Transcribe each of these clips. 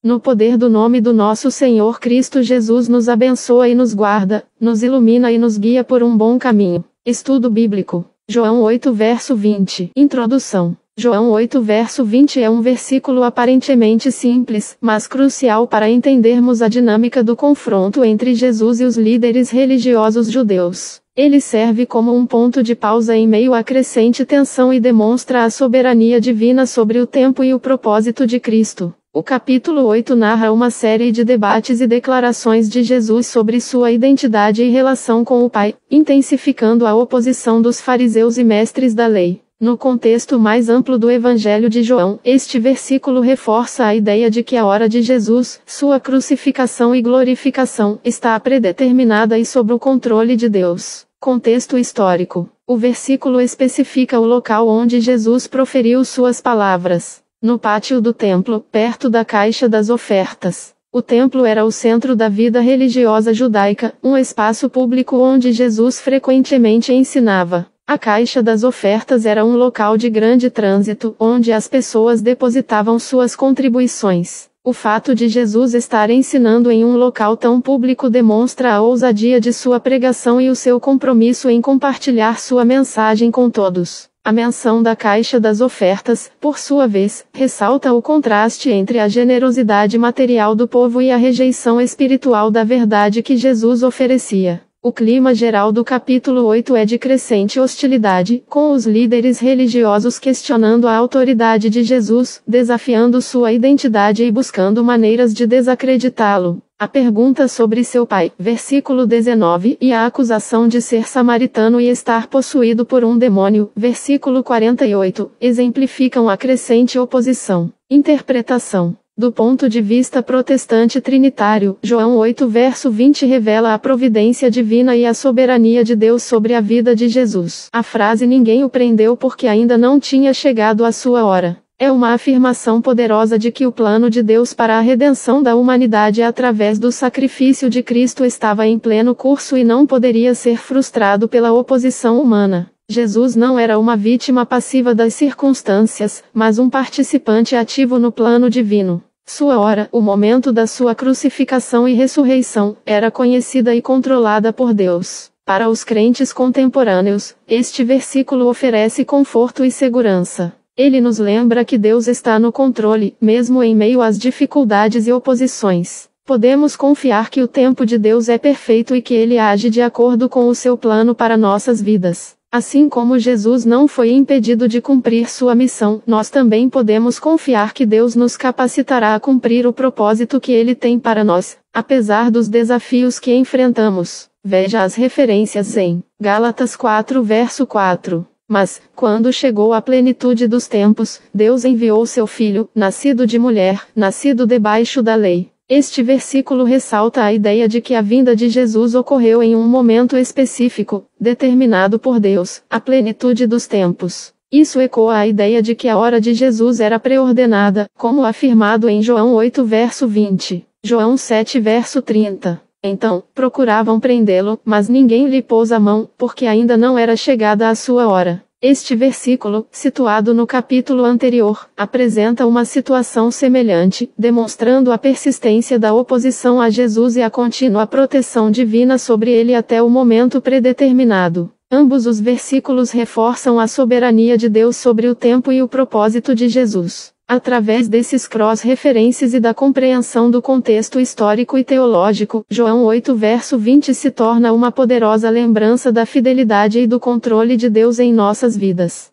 No poder do nome do nosso Senhor Cristo Jesus, nos abençoa e nos guarda, nos ilumina e nos guia por um bom caminho. Estudo bíblico. João 8 verso 20. Introdução. João 8 verso 20 é um versículo aparentemente simples, mas crucial para entendermos a dinâmica do confronto entre Jesus e os líderes religiosos judeus. Ele serve como um ponto de pausa em meio à crescente tensão e demonstra a soberania divina sobre o tempo e o propósito de Cristo. O capítulo 8 narra uma série de debates e declarações de Jesus sobre sua identidade e relação com o Pai, intensificando a oposição dos fariseus e mestres da lei. No contexto mais amplo do Evangelho de João, este versículo reforça a ideia de que a hora de Jesus, sua crucificação e glorificação, está predeterminada e sob o controle de Deus. Contexto histórico. O versículo especifica o local onde Jesus proferiu suas palavras. No pátio do templo, perto da caixa das ofertas. O templo era o centro da vida religiosa judaica, um espaço público onde Jesus frequentemente ensinava. A caixa das ofertas era um local de grande trânsito, onde as pessoas depositavam suas contribuições. O fato de Jesus estar ensinando em um local tão público demonstra a ousadia de sua pregação e o seu compromisso em compartilhar sua mensagem com todos. A menção da caixa das ofertas, por sua vez, ressalta o contraste entre a generosidade material do povo e a rejeição espiritual da verdade que Jesus oferecia. O clima geral do capítulo 8 é de crescente hostilidade, com os líderes religiosos questionando a autoridade de Jesus, desafiando sua identidade e buscando maneiras de desacreditá-lo. A pergunta sobre seu pai, versículo 19, e a acusação de ser samaritano e estar possuído por um demônio, versículo 48, exemplificam a crescente oposição. Interpretação. Do ponto de vista protestante trinitário, João 8 verso 20 revela a providência divina e a soberania de Deus sobre a vida de Jesus. A frase "ninguém o prendeu porque ainda não tinha chegado a sua hora" é uma afirmação poderosa de que o plano de Deus para a redenção da humanidade através do sacrifício de Cristo estava em pleno curso e não poderia ser frustrado pela oposição humana. Jesus não era uma vítima passiva das circunstâncias, mas um participante ativo no plano divino. Sua hora, o momento da sua crucificação e ressurreição, era conhecida e controlada por Deus. Para os crentes contemporâneos, este versículo oferece conforto e segurança. Ele nos lembra que Deus está no controle, mesmo em meio às dificuldades e oposições. Podemos confiar que o tempo de Deus é perfeito e que Ele age de acordo com o seu plano para nossas vidas. Assim como Jesus não foi impedido de cumprir sua missão, nós também podemos confiar que Deus nos capacitará a cumprir o propósito que Ele tem para nós, apesar dos desafios que enfrentamos. Veja as referências em Gálatas 4 verso 4. Mas, quando chegou a plenitude dos tempos, Deus enviou seu Filho, nascido de mulher, nascido debaixo da lei. Este versículo ressalta a ideia de que a vinda de Jesus ocorreu em um momento específico, determinado por Deus, a plenitude dos tempos. Isso ecoa a ideia de que a hora de Jesus era preordenada, como afirmado em João 8 verso 20, João 7 verso 30. Então, procuravam prendê-lo, mas ninguém lhe pôs a mão, porque ainda não era chegada a sua hora. Este versículo, situado no capítulo anterior, apresenta uma situação semelhante, demonstrando a persistência da oposição a Jesus e a contínua proteção divina sobre ele até o momento predeterminado. Ambos os versículos reforçam a soberania de Deus sobre o tempo e o propósito de Jesus. Através desses cross-referências e da compreensão do contexto histórico e teológico, João 8 verso 20 se torna uma poderosa lembrança da fidelidade e do controle de Deus em nossas vidas.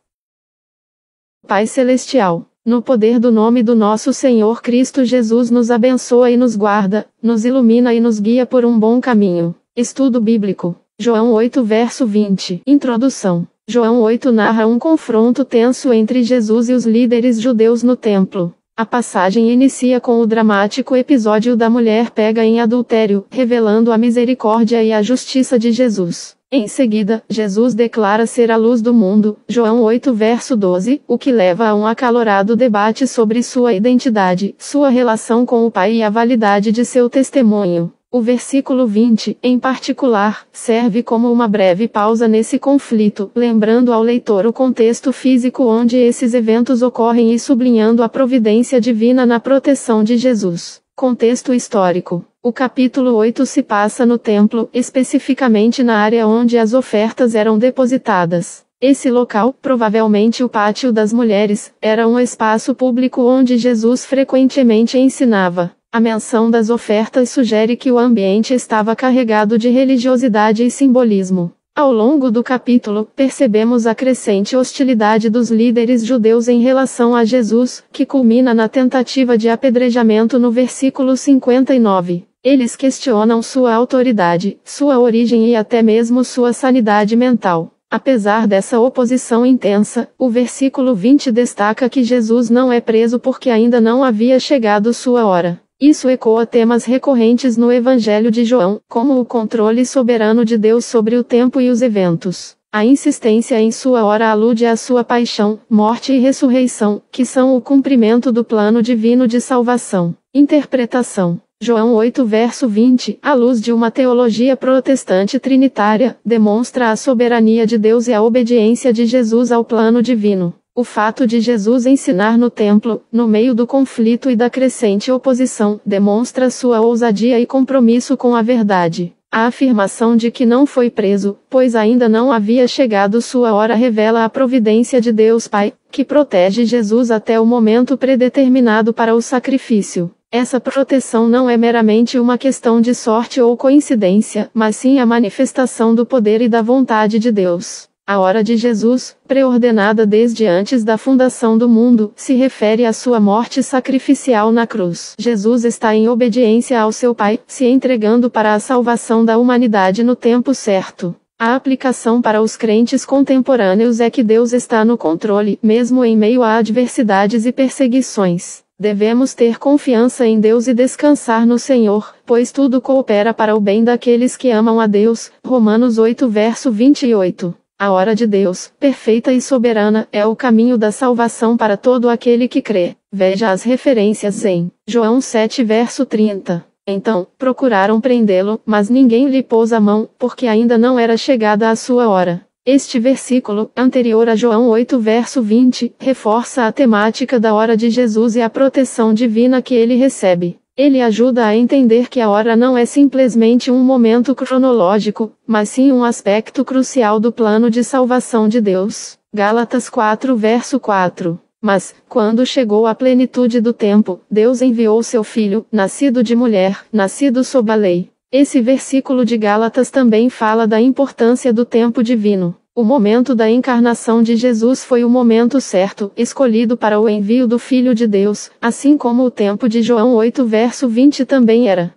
Pai Celestial, no poder do nome do nosso Senhor Cristo Jesus, nos abençoa e nos guarda, nos ilumina e nos guia por um bom caminho. Estudo bíblico. João 8 verso 20. Introdução. João 8 narra um confronto tenso entre Jesus e os líderes judeus no templo. A passagem inicia com o dramático episódio da mulher pega em adultério, revelando a misericórdia e a justiça de Jesus. Em seguida, Jesus declara ser a luz do mundo, João 8 verso 12, o que leva a um acalorado debate sobre sua identidade, sua relação com o Pai e a validade de seu testemunho. O versículo 20, em particular, serve como uma breve pausa nesse conflito, lembrando ao leitor o contexto físico onde esses eventos ocorrem e sublinhando a providência divina na proteção de Jesus. Contexto histórico. O capítulo 8 se passa no templo, especificamente na área onde as ofertas eram depositadas. Esse local, provavelmente o Pátio das Mulheres, era um espaço público onde Jesus frequentemente ensinava. A menção das ofertas sugere que o ambiente estava carregado de religiosidade e simbolismo. Ao longo do capítulo, percebemos a crescente hostilidade dos líderes judeus em relação a Jesus, que culmina na tentativa de apedrejamento no versículo 59. Eles questionam sua autoridade, sua origem e até mesmo sua sanidade mental. Apesar dessa oposição intensa, o versículo 20 destaca que Jesus não é preso porque ainda não havia chegado sua hora. Isso ecoa temas recorrentes no Evangelho de João, como o controle soberano de Deus sobre o tempo e os eventos. A insistência em sua hora alude à sua paixão, morte e ressurreição, que são o cumprimento do plano divino de salvação. Interpretação. João 8 verso 20, à luz de uma teologia protestante trinitária, demonstra a soberania de Deus e a obediência de Jesus ao plano divino. O fato de Jesus ensinar no templo, no meio do conflito e da crescente oposição, demonstra sua ousadia e compromisso com a verdade. A afirmação de que não foi preso, pois ainda não havia chegado sua hora, revela a providência de Deus Pai, que protege Jesus até o momento predeterminado para o sacrifício. Essa proteção não é meramente uma questão de sorte ou coincidência, mas sim a manifestação do poder e da vontade de Deus. A hora de Jesus, preordenada desde antes da fundação do mundo, se refere à sua morte sacrificial na cruz. Jesus está em obediência ao seu Pai, se entregando para a salvação da humanidade no tempo certo. A aplicação para os crentes contemporâneos é que Deus está no controle, mesmo em meio a adversidades e perseguições. Devemos ter confiança em Deus e descansar no Senhor, pois tudo coopera para o bem daqueles que amam a Deus. Romanos 8 verso 28. A hora de Deus, perfeita e soberana, é o caminho da salvação para todo aquele que crê. Veja as referências em João 7 verso 30. Então, procuraram prendê-lo, mas ninguém lhe pôs a mão, porque ainda não era chegada a sua hora. Este versículo, anterior a João 8 verso 20, reforça a temática da hora de Jesus e a proteção divina que ele recebe. Ele ajuda a entender que a hora não é simplesmente um momento cronológico, mas sim um aspecto crucial do plano de salvação de Deus. Gálatas 4 verso 4. Mas, quando chegou a plenitude do tempo, Deus enviou seu Filho, nascido de mulher, nascido sob a lei. Esse versículo de Gálatas também fala da importância do tempo divino. O momento da encarnação de Jesus foi o momento certo, escolhido para o envio do Filho de Deus, assim como o tempo de João 8 verso 20 também era.